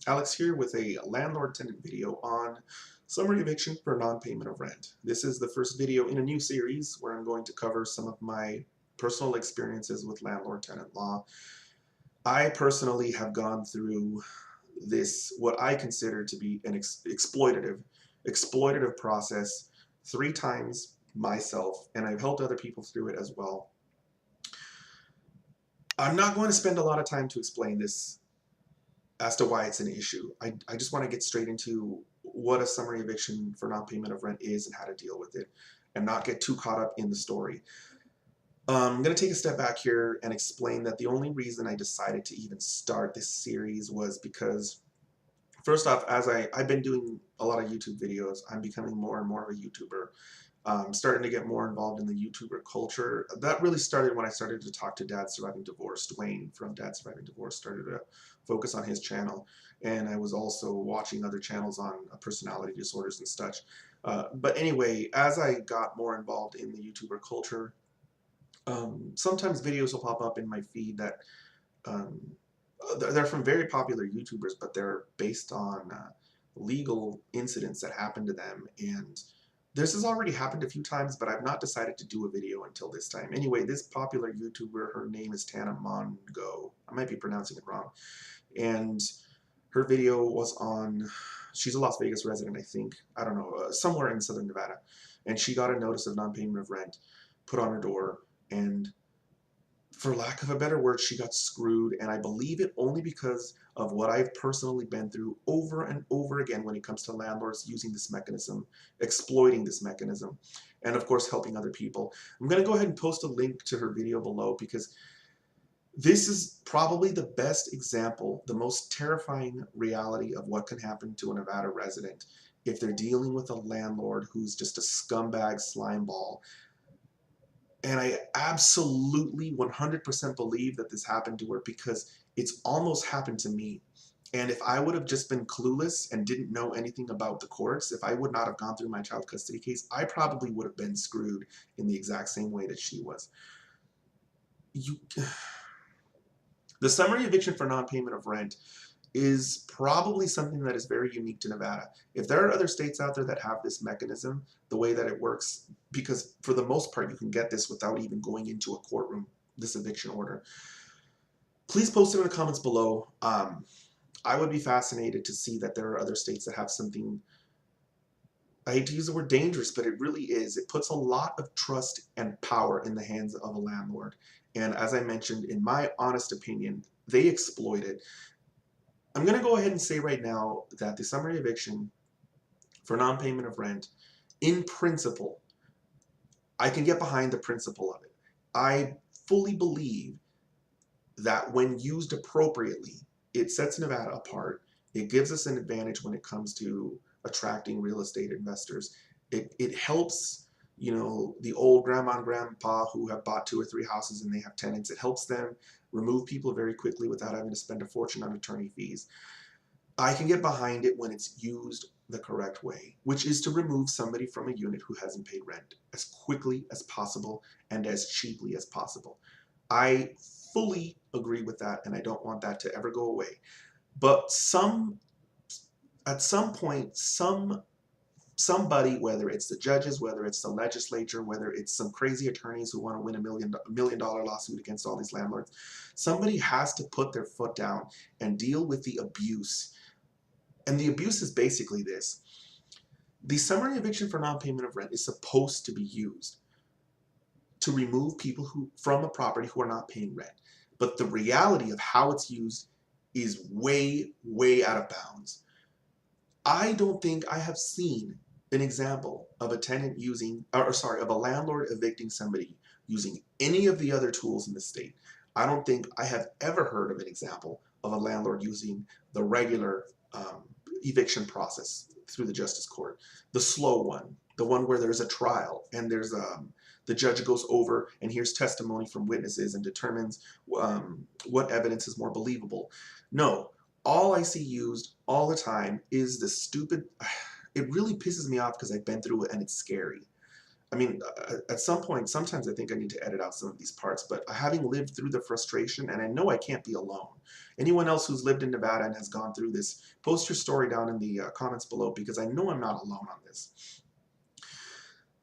Alex here with a landlord-tenant video on summary eviction for non-payment of rent. This is the first video in a new series where I'm going to cover some of my personal experiences with landlord-tenant law. I personally have gone through this, what I consider to be an exploitative process 3 times myself, and I've helped other people through it as well. I'm not going to spend a lot of time to explain this as to why it's an issue. I just want to get straight into what a summary eviction for non-payment of rent is and how to deal with it and not get too caught up in the story. I'm going to take a step back here and explain that the only reason I decided to even start this series was because, first off, as I've been doing a lot of YouTube videos, I'm becoming more and more of a YouTuber. Starting to get more involved in the YouTuber culture. That really started when I started to talk to Dad Surviving Divorce. Dwayne from Dad Surviving Divorce started to focus on his channel, and I was also watching other channels on personality disorders and such. But anyway, as I got more involved in the YouTuber culture, sometimes videos will pop up in my feed that um, they're from very popular YouTubers, but they're based on legal incidents that happened to them. And this has already happened a few times, but I've not decided to do a video until this time. Anyway, this popular YouTuber, her name is Tana Mongo. I might be pronouncing it wrong. And her video was on, she's a Las Vegas resident, I think. I don't know, somewhere in Southern Nevada. And she got a notice of non-payment of rent put on her door, and for lack of a better word, she got screwed, and I believe it only because of what I've personally been through over and over again when it comes to landlords using this mechanism, exploiting this mechanism, and of course helping other people. I'm going to go ahead and post a link to her video below because this is probably the best example, the most terrifying reality of what can happen to a Nevada resident if they're dealing with a landlord who's just a scumbag slimeball. And I absolutely 100% believe that this happened to her because it's almost happened to me. And if I would have just been clueless and didn't know anything about the courts, if I would not have gone through my child custody case, I probably would have been screwed in the exact same way that she was. You, the summary eviction for non-payment of rent is probably something that is very unique to Nevada. If there are other states out there that have this mechanism, the way that it works, because for the most part you can get this without even going into a courtroom, this eviction order, please post it in the comments below. I would be fascinated to see that there are other states that have something, I hate to use the word dangerous, but it really is. It puts a lot of trust and power in the hands of a landlord. And as I mentioned, in my honest opinion, they exploit it. I'm going to go ahead and say right now that the summary eviction for non-payment of rent, in principle, I can get behind the principle of it. I fully believe that when used appropriately, it sets Nevada apart. It gives us an advantage when it comes to attracting real estate investors. It helps, you know, the old grandma and grandpa who have bought 2 or 3 houses and they have tenants. It helps them remove people very quickly without having to spend a fortune on attorney fees. I can get behind it when it's used the correct way, which is to remove somebody from a unit who hasn't paid rent as quickly as possible and as cheaply as possible. I fully agree with that, and I don't want that to ever go away. But at some point, somebody, whether it's the judges, whether it's the legislature, whether it's some crazy attorneys who want to win a million dollar lawsuit against all these landlords, somebody has to put their foot down and deal with the abuse. And the abuse is basically this. The summary eviction for non-payment of rent is supposed to be used to remove people from a property who are not paying rent. But the reality of how it's used is way, way out of bounds. I don't think I have seen an example of a tenant using, or sorry, of a landlord evicting somebody using any of the other tools in the state. I don't think I have ever heard of an example of a landlord using the regular eviction process through the justice court, the slow one, the one where there's a trial and there's the judge goes over and hears testimony from witnesses and determines what evidence is more believable. No, all I see used all the time is the stupid, it really pisses me off because I've been through it and it's scary. I mean, at some point, sometimes I think I need to edit out some of these parts, but having lived through the frustration, and I know I can't be alone. Anyone else who's lived in Nevada and has gone through this, post your story down in the comments below, because I know I'm not alone on this.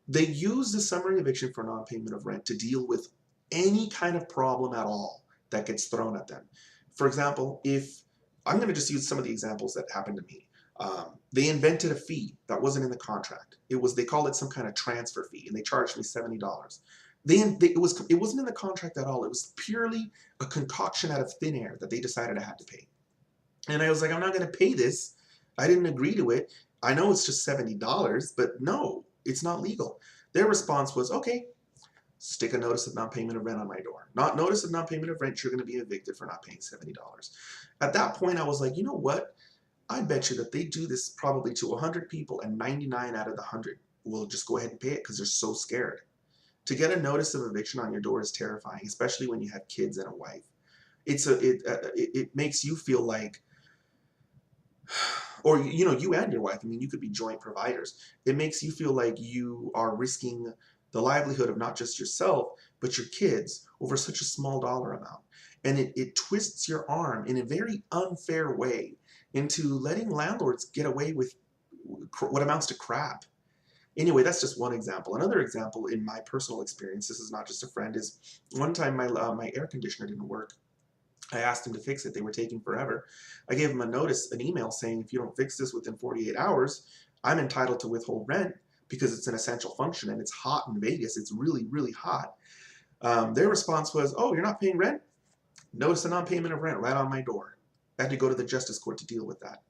They use the summary eviction for non-payment of rent to deal with any kind of problem at all that gets thrown at them. For example, if I'm going to just use some of the examples that happened to me. They invented a fee that wasn't in the contract. They called it some kind of transfer fee, and they charged me $70. It wasn't in the contract at all. It was purely a concoction out of thin air that they decided I had to pay. And I was like, I'm not going to pay this. I didn't agree to it. I know it's just $70, but no, it's not legal. Their response was, okay, stick a notice of non-payment of rent on my door. Not notice of non-payment of rent, you're going to be evicted for not paying $70. At that point, I was like, you know what? I bet you that they do this probably to 100 people, and 99 out of the 100 will just go ahead and pay it because they're so scared. To get a notice of eviction on your door is terrifying, especially when you have kids and a wife. It makes you feel like, or you and your wife, I mean, you could be joint providers. It makes you feel like you are risking the livelihood of not just yourself, but your kids over such a small dollar amount. And it twists your arm in a very unfair way into letting landlords get away with what amounts to crap. Anyway, that's just one example. Another example in my personal experience, this is not just a friend, is one time my air conditioner didn't work. I asked them to fix it. They were taking forever. I gave them a notice, an email saying, if you don't fix this within 48 hours, I'm entitled to withhold rent because it's an essential function and it's hot in Vegas. It's really, really hot. Their response was, oh, you're not paying rent? Notice of non-payment of rent right on my door. I had to go to the justice court to deal with that.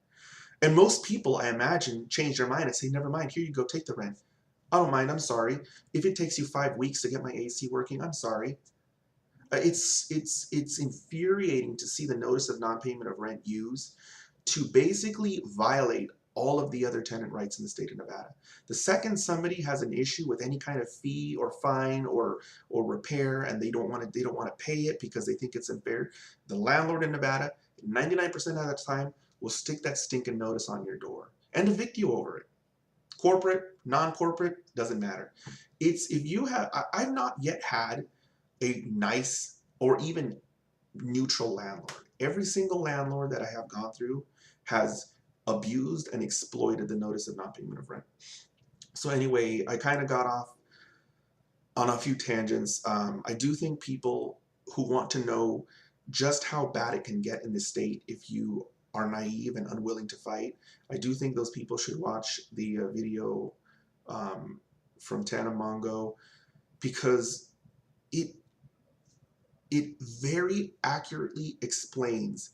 And most people, I imagine, change their mind and say, never mind, here you go, take the rent. I don't mind, I'm sorry. If it takes you 5 weeks to get my AC working, I'm sorry. It's infuriating to see the notice of non-payment of rent used to basically violate all of the other tenant rights in the state of Nevada. The second somebody has an issue with any kind of fee or fine or repair, and they don't want to pay it because they think it's unfair, the landlord in Nevada, 99% of the time, will stick that stinking notice on your door and evict you over it. Corporate, non-corporate, doesn't matter. I've not yet had a nice or even neutral landlord. Every single landlord that I have gone through has abused and exploited the notice of non-payment of rent. So anyway, I kind of got off on a few tangents. I do think people who want to know just how bad it can get in this state if you are naive and unwilling to fight, I do think those people should watch the video from Tana Mongo, because it very accurately explains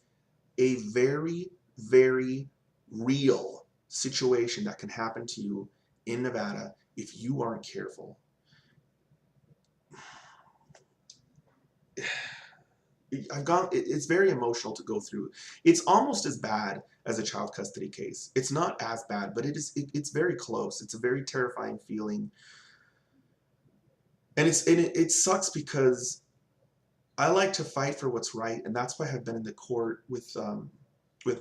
a very, very real situation that can happen to you in Nevada if you aren't careful. It's very emotional to go through. It's almost as bad as a child custody case. It's not as bad, but it's very close. It's a very terrifying feeling. And it sucks because I like to fight for what's right, and that's why I've been in the court with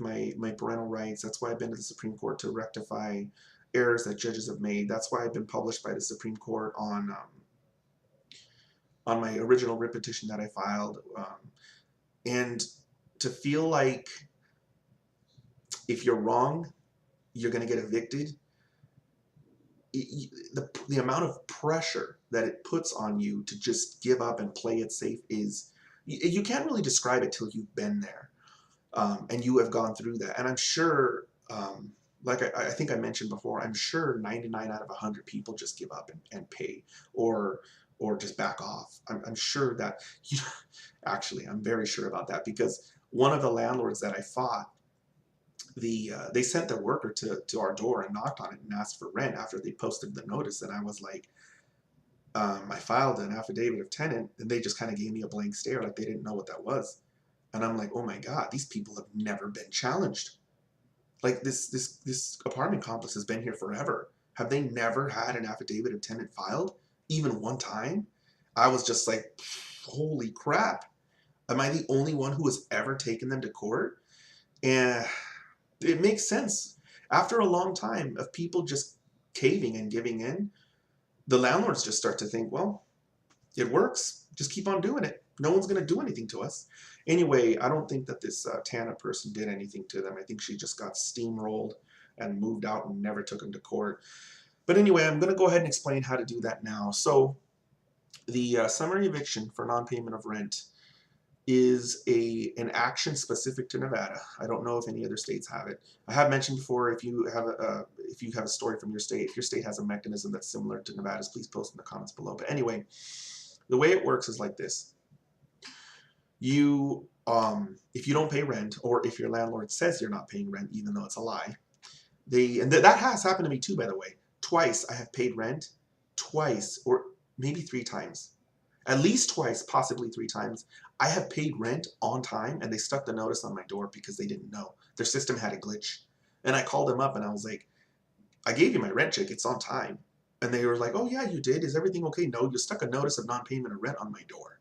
my parental rights. That's why I've been to the Supreme Court to rectify errors that judges have made. That's why I've been published by the Supreme Court on my original writ petition that I filed. And to feel like if you're wrong, you're going to get evicted, the amount of pressure that it puts on you to just give up and play it safe is, you can't really describe it till you've been there. And you have gone through that. And I'm sure, like I think I mentioned before, I'm sure 99 out of 100 people just give up and pay or just back off. I'm sure that, actually, I'm very sure about that, because one of the landlords that I fought, they sent their worker to our door and knocked on it and asked for rent after they posted the notice. And I was like, I filed an affidavit of tenant, and they just kind of gave me a blank stare, like they didn't know what that was. And I'm like, oh my God, these people have never been challenged. Like this apartment complex has been here forever. Have they never had an affidavit of tenant filed? Even one time? I was just like, holy crap. Am I the only one who has ever taken them to court? And it makes sense. After a long time of people just caving and giving in, the landlords just start to think, well, it works. Just keep on doing it. No one's going to do anything to us. Anyway, I don't think that this Tana person did anything to them. I think she just got steamrolled and moved out and never took them to court. But anyway, I'm going to go ahead and explain how to do that now. So the summary eviction for non-payment of rent is an action specific to Nevada. I don't know if any other states have it. I have mentioned before, if you have a story from your state, if your state has a mechanism that's similar to Nevada's, please post in the comments below. But anyway, the way it works is like this. You, if you don't pay rent, or if your landlord says you're not paying rent, even though it's a lie, that has happened to me too, by the way. Twice I have paid rent, twice, or maybe 3 times. At least twice, possibly 3 times. I have paid rent on time, and they stuck the notice on my door because they didn't know. Their system had a glitch. And I called them up, and I was like, I gave you my rent check. It's on time. And they were like, oh, yeah, you did. Is everything okay? No, you stuck a notice of non-payment of rent on my door.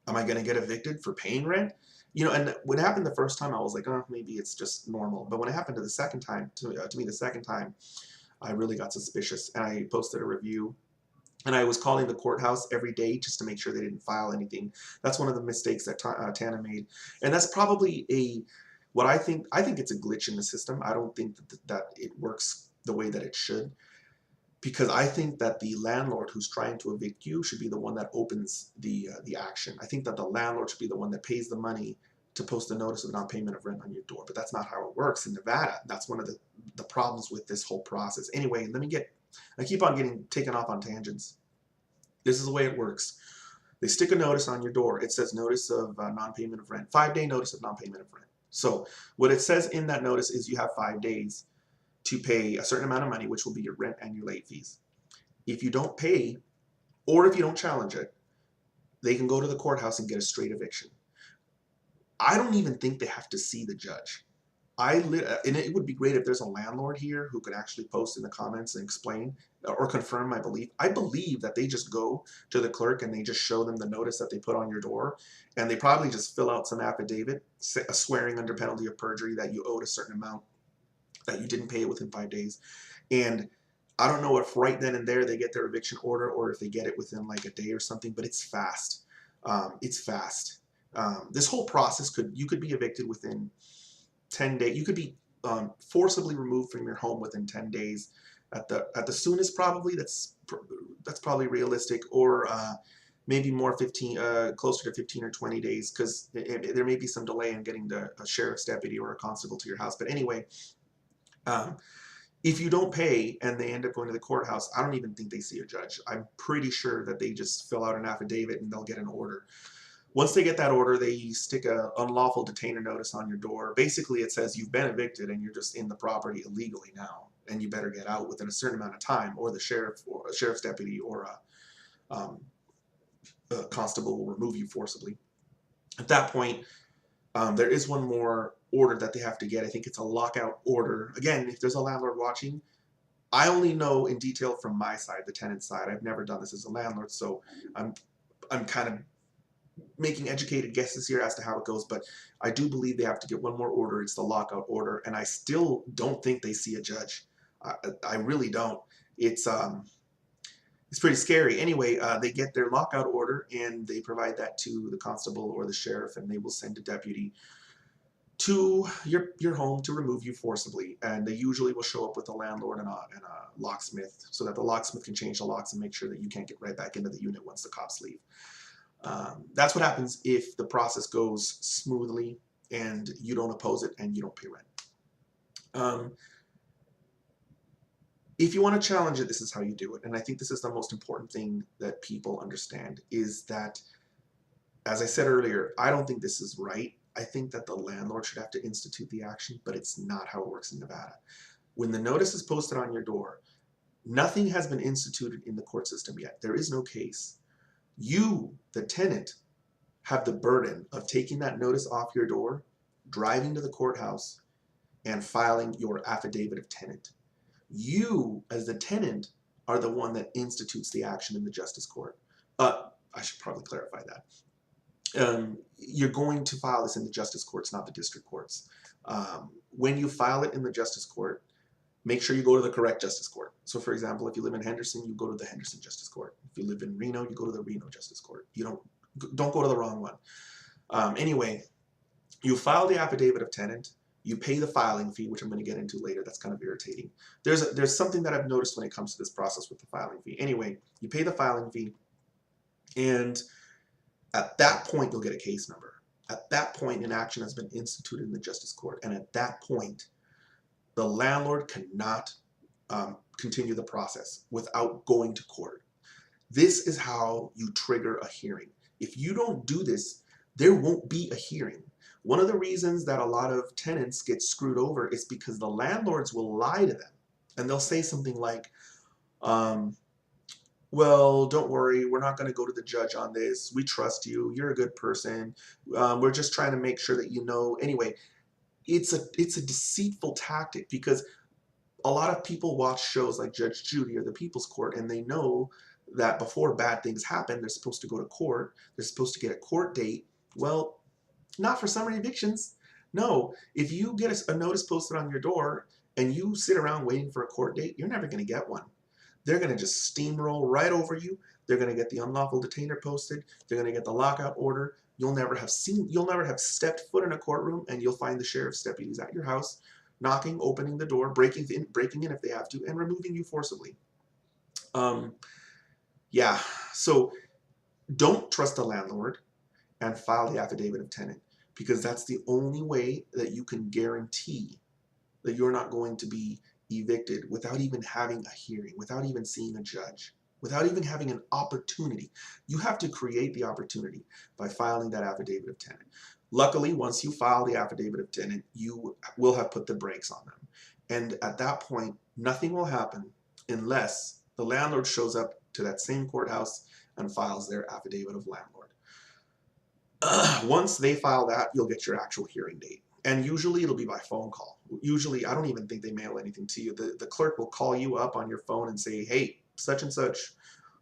Am I going to get evicted for paying rent? You know, and when it happened the first time, I was like, oh, maybe it's just normal. But when it happened to the second time, to me the second time, I really got suspicious. And I posted a review. And I was calling the courthouse every day just to make sure they didn't file anything. That's one of the mistakes that Tana made. And that's probably what I think it's a glitch in the system. I don't think that it works the way that it should. Because I think that the landlord who's trying to evict you should be the one that opens the action. I think that the landlord should be the one that pays the money to post a notice of non-payment of rent on your door. But that's not how it works in Nevada. That's one of the problems with this whole process. Anyway, I keep on getting taken off on tangents. This is the way it works. They stick a notice on your door. It says notice of non-payment of rent, 5-day notice of non-payment of rent. So what it says in that notice is you have 5 days to pay a certain amount of money, which will be your rent and your late fees. If you don't pay, or if you don't challenge it, they can go to the courthouse and get a straight eviction. I don't even think they have to see the judge. And it would be great if there's a landlord here who could actually post in the comments and explain or confirm my belief. I believe that they just go to the clerk and they just show them the notice that they put on your door, and they probably just fill out some affidavit swearing under penalty of perjury that you owed a certain amount, that you didn't pay it within 5 days. And I don't know if right then and there they get their eviction order or if they get it within like a day or something, but it's fast. It's fast. This whole process you could be evicted within 10 days. You could be forcibly removed from your home within 10 days at the soonest. Probably that's probably realistic, or maybe more, closer to 15 or 20 days, because there may be some delay in getting a sheriff's deputy or a constable to your house. But anyway, if you don't pay and they end up going to the courthouse, I don't even think they see a judge. I'm pretty sure that they just fill out an affidavit and they'll get an order. Once they get that order, they stick a unlawful detainer notice on your door. Basically, it says you've been evicted and you're just in the property illegally now, and you better get out within a certain amount of time, or the sheriff or a sheriff's deputy or a constable will remove you forcibly. At that point, there is one more order that they have to get. I think it's a lockout order. Again, if there's a landlord watching, I only know in detail from my side, the tenant side. I've never done this as a landlord, so I'm kind of making educated guesses here as to how it goes, but I do believe they have to get one more order. It's the lockout order, and I still don't think they see a judge. I really don't. It's pretty scary. Anyway, they get their lockout order and they provide that to the constable or the sheriff, and they will send a deputy to your home to remove you forcibly. And they usually will show up with a landlord and a locksmith, so that the locksmith can change the locks and make sure that you can't get right back into the unit once the cops leave. That's what happens if the process goes smoothly and you don't oppose it and you don't pay rent. If you want to challenge it, this is how you do it. And I think this is the most important thing that people understand, is that, as I said earlier, I don't think this is right. I think that the landlord should have to institute the action, but it's not how it works in Nevada. When the notice is posted on your door, nothing has been instituted in the court system yet. There is no case. You, the tenant, have the burden of taking that notice off your door, driving to the courthouse, and filing your affidavit of tenant. You, as the tenant, are the one that institutes the action in the justice court. I should probably clarify that. You're going to file this in the justice courts, not the district courts. When you file it in the justice court, make sure you go to the correct justice court. So for example, if you live in Henderson, you go to the Henderson Justice Court. If you live in Reno, you go to the Reno Justice Court. You don't go to the wrong one. Anyway, you file the affidavit of tenant, you pay the filing fee, which I'm going to get into later. That's kind of irritating. There's something that I've noticed when it comes to this process with the filing fee. Anyway, you pay the filing fee, and at that point, you'll get a case number. At that point, an action has been instituted in the justice court, and at that point, the landlord cannot continue the process without going to court. This is how you trigger a hearing. If you don't do this, there won't be a hearing. One of the reasons that a lot of tenants get screwed over is because the landlords will lie to them, and they'll say something like, well, don't worry, we're not going to go to the judge on this. We trust you. You're a good person. We're just trying to make sure that you know. Anyway, it's a deceitful tactic, because a lot of people watch shows like Judge Judy or the People's Court, and they know that before bad things happen, they're supposed to go to court. They're supposed to get a court date. Well, not for summary evictions. No, if you get a notice posted on your door and you sit around waiting for a court date, you're never going to get one. They're going to just steamroll right over you. They're going to get the unlawful detainer posted. They're going to get the lockout order. You'll never have stepped foot in a courtroom, and you'll find the sheriff's deputies at your house, knocking, opening the door, breaking in if they have to, and removing you forcibly. Yeah, so don't trust the landlord and file the affidavit of tenant, because that's the only way that you can guarantee that you're not going to be evicted without even having a hearing, without even seeing a judge, without even having an opportunity. You have to create the opportunity by filing that affidavit of tenant. Luckily, once you file the affidavit of tenant, you will have put the brakes on them. And at that point, nothing will happen unless the landlord shows up to that same courthouse and files their affidavit of landlord. Once they file that, you'll get your actual hearing date. And usually it'll be by phone call. Usually, I don't even think they mail anything to you. The clerk will call you up on your phone and say, hey, such and such,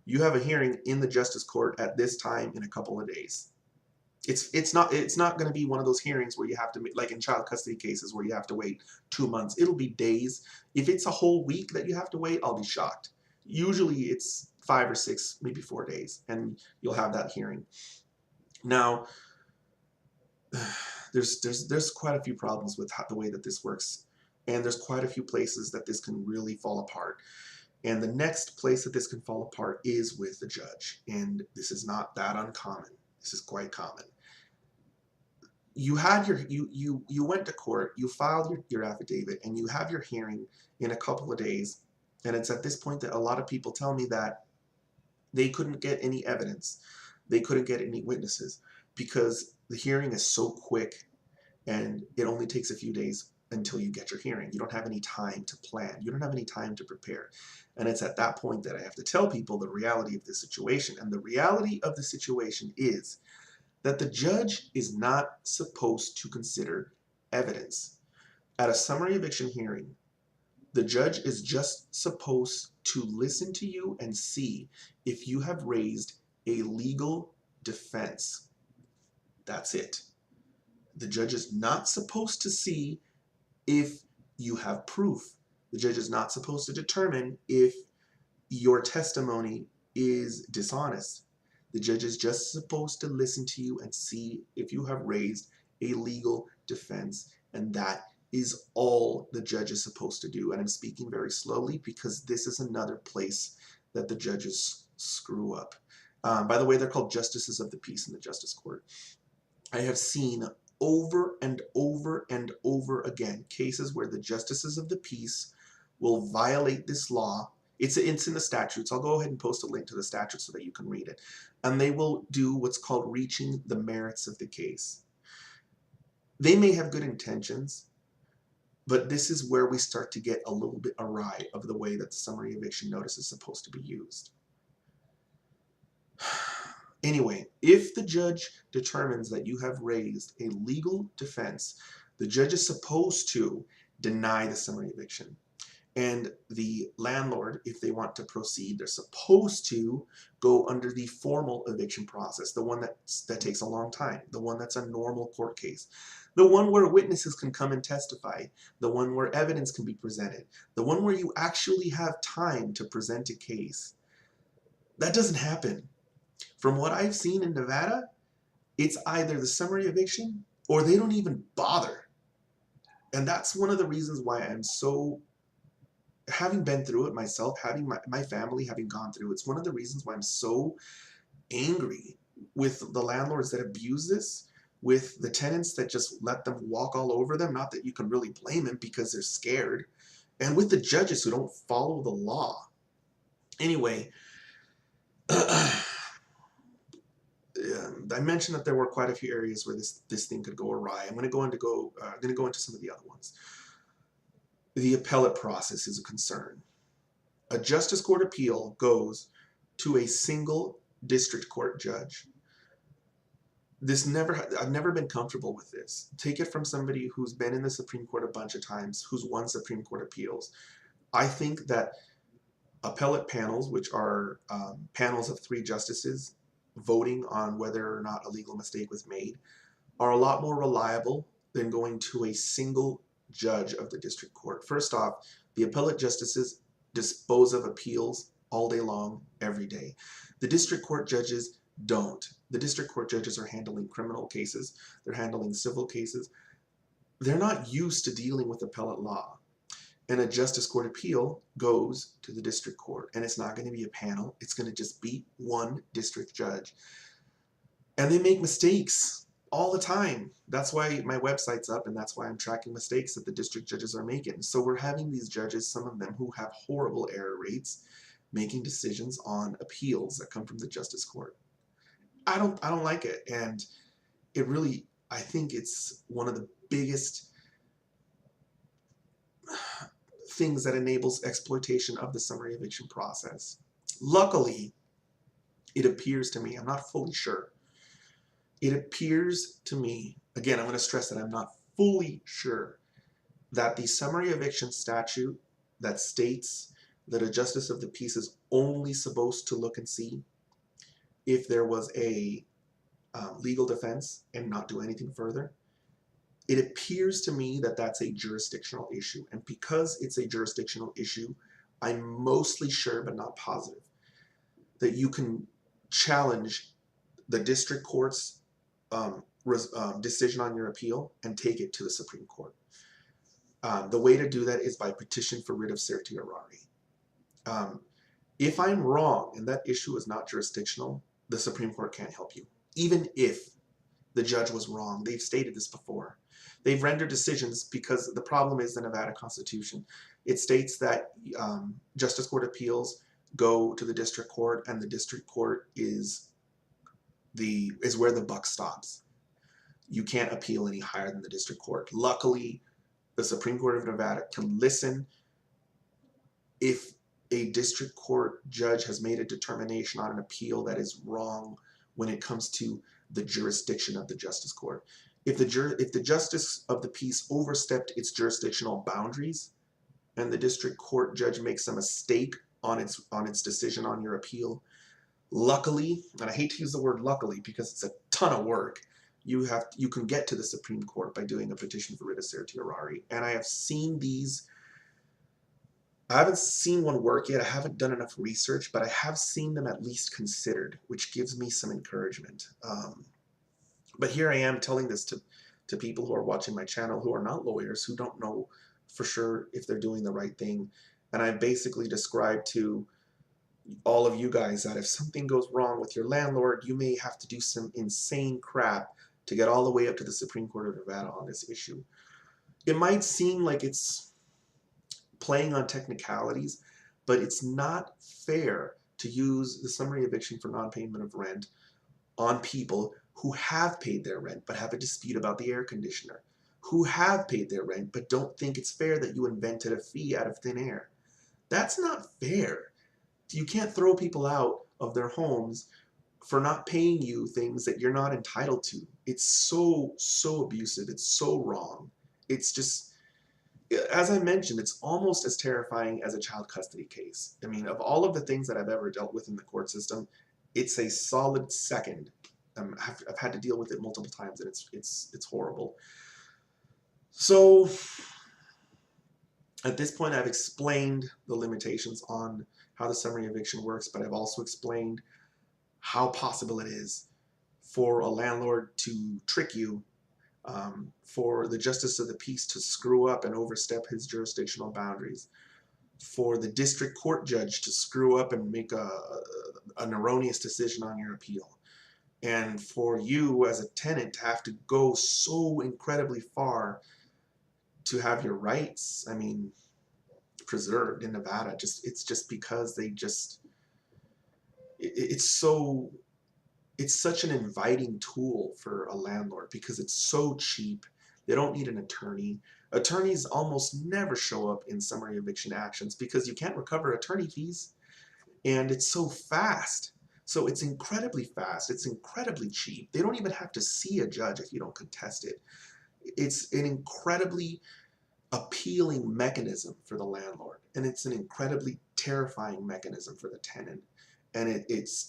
you have a hearing in the justice court at this time in a couple of days. It's not going to be one of those hearings where you have to, like in child custody cases, where you have to wait 2 months. It'll be days. If it's a whole week that you have to wait, I'll be shocked. Usually it's 5 or 6, maybe 4 days, and you'll have that hearing. Now, there's quite a few problems with the way that this works, and there's quite a few places that this can really fall apart. And the next place that this can fall apart is with the judge, and this is not that uncommon. This is quite common. You had you went to court, you filed your affidavit, and you have your hearing in a couple of days, and it's at this point that a lot of people tell me that they couldn't get any evidence, they couldn't get any witnesses, because the hearing is so quick and it only takes a few days until you get your hearing. You don't have any time to plan. You don't have any time to prepare. And it's at that point that I have to tell people the reality of the situation. And the reality of the situation is that the judge is not supposed to consider evidence. At a summary eviction hearing, the judge is just supposed to listen to you and see if you have raised a legal defense. That's it. The judge is not supposed to see if you have proof. The judge is not supposed to determine if your testimony is dishonest. The judge is just supposed to listen to you and see if you have raised a legal defense, and that is all the judge is supposed to do. And I'm speaking very slowly because this is another place that the judges screw up. By the way, they're called justices of the peace in the justice court. I have seen over and over and over again cases where the justices of the peace will violate this law. It's in the statutes. I'll go ahead and post a link to the statute so that you can read it. And they will do what's called reaching the merits of the case. They may have good intentions, but this is where we start to get a little bit awry of the way that the summary eviction notice is supposed to be used. Anyway, if the judge determines that you have raised a legal defense, the judge is supposed to deny the summary eviction. And the landlord, if they want to proceed, they're supposed to go under the formal eviction process, the one that takes a long time, the one that's a normal court case. the one where witnesses can come and testify, the one where evidence can be presented, the one where you actually have time to present a case. That doesn't happen. From what I've seen in Nevada, it's either the summary eviction or they don't even bother. And that's one of the reasons why I'm so, having been through it myself, having my family having gone through it, it's one of the reasons why I'm so angry with the landlords that abuse this, with the tenants that just let them walk all over them. Not that you can really blame them because they're scared. And with the judges who don't follow the law. Anyway, I mentioned that there were quite a few areas where this thing could go awry. I'm going to go into some of the other ones. The appellate process is a concern. A justice court appeal goes to a single district court judge. I've never been comfortable with this. Take it from somebody who's been in the Supreme Court a bunch of times, who's won Supreme Court appeals. I think that appellate panels, which are panels of 3 justices voting on whether or not a legal mistake was made, are a lot more reliable than going to a single judge of the district court. First off, the appellate justices dispose of appeals all day long, every day. The district court judges don't. The district court judges are handling criminal cases. They're handling civil cases. They're not used to dealing with appellate law. And a justice court appeal goes to the district court. And it's not going to be a panel. It's going to just be one district judge. And they make mistakes all the time. That's why my website's up, and that's why I'm tracking mistakes that the district judges are making. So we're having these judges, some of them who have horrible error rates, making decisions on appeals that come from the justice court. I don't like it. And it really, I think it's one of the biggest things that enables exploitation of the summary eviction process. Luckily, it appears to me, I'm not fully sure, it appears to me, again, I'm going to stress that I'm not fully sure, that the summary eviction statute that states that a justice of the peace is only supposed to look and see if there was a legal defense and not do anything further, it appears to me that that's a jurisdictional issue. And because it's a jurisdictional issue, I'm mostly sure, but not positive, that you can challenge the district court's decision on your appeal and take it to the Supreme Court. The way to do that is by petition for writ of certiorari. If I'm wrong and that issue is not jurisdictional, the Supreme Court can't help you. Even if the judge was wrong. They've stated this before. They've rendered decisions because the problem is the Nevada Constitution. It states that justice court appeals go to the district court, and the district court is where the buck stops. You can't appeal any higher than the district court. Luckily, the Supreme Court of Nevada can listen if a district court judge has made a determination on an appeal that is wrong when it comes to the jurisdiction of the justice court. If the justice of the peace overstepped its jurisdictional boundaries and the district court judge makes a mistake on its decision on your appeal, luckily, and I hate to use the word luckily because it's a ton of work, you can get to the Supreme Court by doing a petition for writ of certiorari. And I have seen these. I haven't seen one work yet. I haven't done enough research, but I have seen them at least considered, which gives me some encouragement. But here I am telling this to people who are watching my channel who are not lawyers, who don't know for sure if they're doing the right thing. And I basically described to all of you guys that if something goes wrong with your landlord, you may have to do some insane crap to get all the way up to the Supreme Court of Nevada on this issue. It might seem like it's playing on technicalities, but it's not fair to use the summary eviction for non-payment of rent on people who have paid their rent but have a dispute about the air conditioner, who have paid their rent but don't think it's fair that you invented a fee out of thin air. That's not fair. You can't throw people out of their homes for not paying you things that you're not entitled to. It's so abusive. It's so wrong. It's just, as I mentioned, it's almost as terrifying as a child custody case. I mean, of all of the things that I've ever dealt with in the court system, it's a solid second. I've had to deal with it multiple times, and it's horrible. So at this point, I've explained the limitations on how the summary eviction works, but I've also explained how possible it is for a landlord to trick you, for the justice of the peace to screw up and overstep his jurisdictional boundaries, for the district court judge to screw up and make an erroneous decision on your appeal, and for you as a tenant to have to go so incredibly far to have your rights, I mean, preserved in Nevada. It's just because it's so, it's such an inviting tool for a landlord because it's so cheap. They don't need an attorney. Attorneys almost never show up in summary eviction actions because you can't recover attorney fees, and it's so fast. So it's incredibly fast. It's incredibly cheap. They don't even have to see a judge if you don't contest it. It's an incredibly appealing mechanism for the landlord, and it's an incredibly terrifying mechanism for the tenant. And it's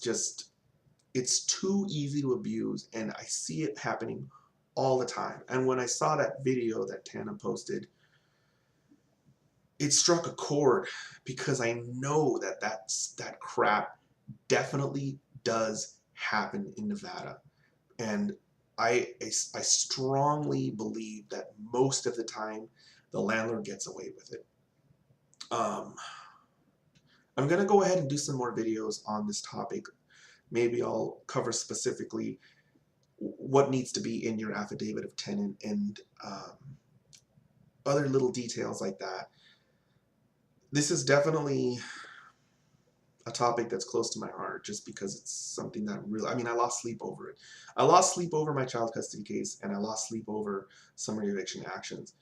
too easy to abuse, and I see it happening all the time. And when I saw that video that Tana posted, it struck a chord because I know that that crap definitely does happen in Nevada. And I strongly believe that most of the time the landlord gets away with it. I'm going to go ahead and do some more videos on this topic. Maybe I'll cover specifically what needs to be in your affidavit of tenant and other little details like that. This is definitely a topic that's close to my heart just because it's something that really, I mean, I lost sleep over it. I lost sleep over my child custody case, and I lost sleep over summary eviction actions.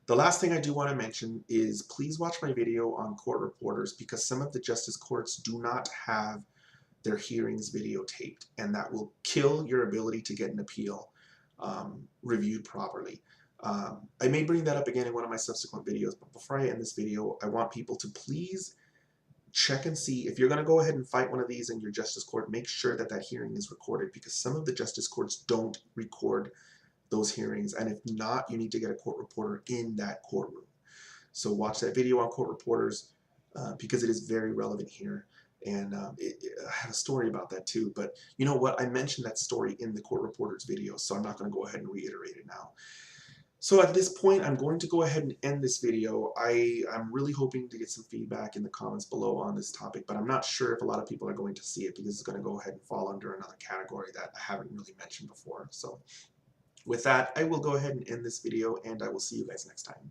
The last thing I do want to mention is please watch my video on court reporters, because some of the justice courts do not have their hearings videotaped, and that will kill your ability to get an appeal reviewed properly. I may bring that up again in one of my subsequent videos, but before I end this video, I want people to please check and see if you're going to go ahead and fight one of these in your justice court, make sure that that hearing is recorded, because some of the justice courts don't record those hearings, and if not, you need to get a court reporter in that courtroom. So watch that video on court reporters because it is very relevant here. And I have a story about that too, but you know what? I mentioned that story in the court reporters video, so I'm not going to go ahead and reiterate it now. So at this point, I'm going to go ahead and end this video. I'm really hoping to get some feedback in the comments below on this topic, but I'm not sure if a lot of people are going to see it because it's going to go ahead and fall under another category that I haven't really mentioned before. So with that, I will go ahead and end this video, and I will see you guys next time.